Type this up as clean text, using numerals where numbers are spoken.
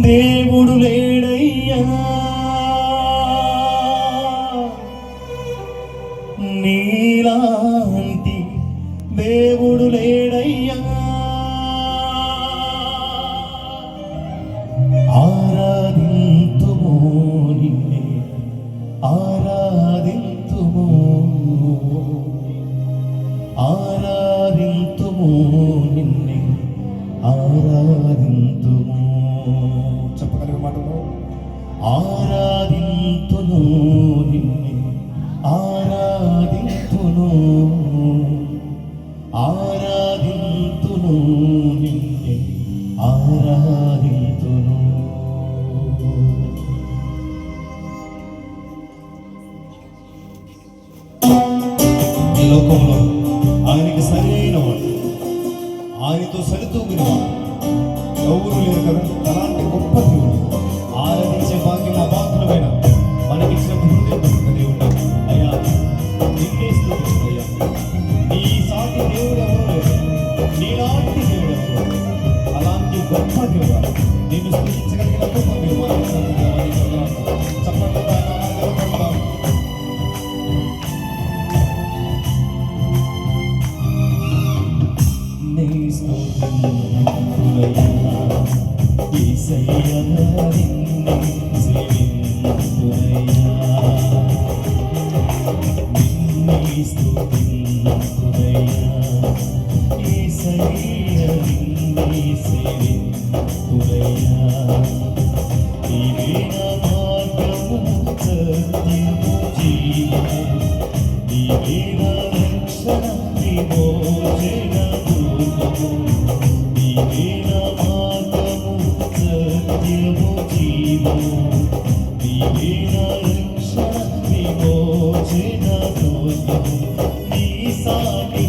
దేవుడు లేడయ్యా నీలాంటి దేవుడు లేడయ్యా ఆరాధింతుము నిన్నే ఆరాధింతుము ఆరాధింతుము నిన్నే ఆరాధింతుము చెప్పగలిగే మాటలు ఆరాధింతును నిన్నే ఆరాధింతును ఆరాధింతును నిన్నే ఆరాధింతును. ఈ లోకంలో ఆయనకి సరైన వాడు, ఆయనతో సరితూగినవాడు ఎవరు లేరు కదా. అలాంటి గొప్ప దేవుడు ఆరాధించే భాగ్యం మా బాధ్యులమైన మనకిచ్చిన దేవుడు అయ్యా నిన్నే స్తుతిస్తున్నాయ్యా. నీ సాటి దేవుడు ఎవరు లేరు, నీలాంటి దేవుడు ఎవరు. అలాంటి గొప్ప దేవుడు నిన్ను స్తుతించగలిగిన గొప్ప దేవుడు చెప్పండి. నీ స్తుతింతునయ్యా యేసయ్యా నిన్నే సేవింతునయ్యా నిన్నే స్తుతింతునయ్యా యేసయ్యా నిన్నే సేవింతునయ్యా నీవే నా మార్గము సత్యము జీవము నీవే నా రక్షణ విమోచన దుర్గము నీవే నా మార్గము సత్యము జీవము నీవే నా రక్షణ విమోచన దుర్గము నీ సాటి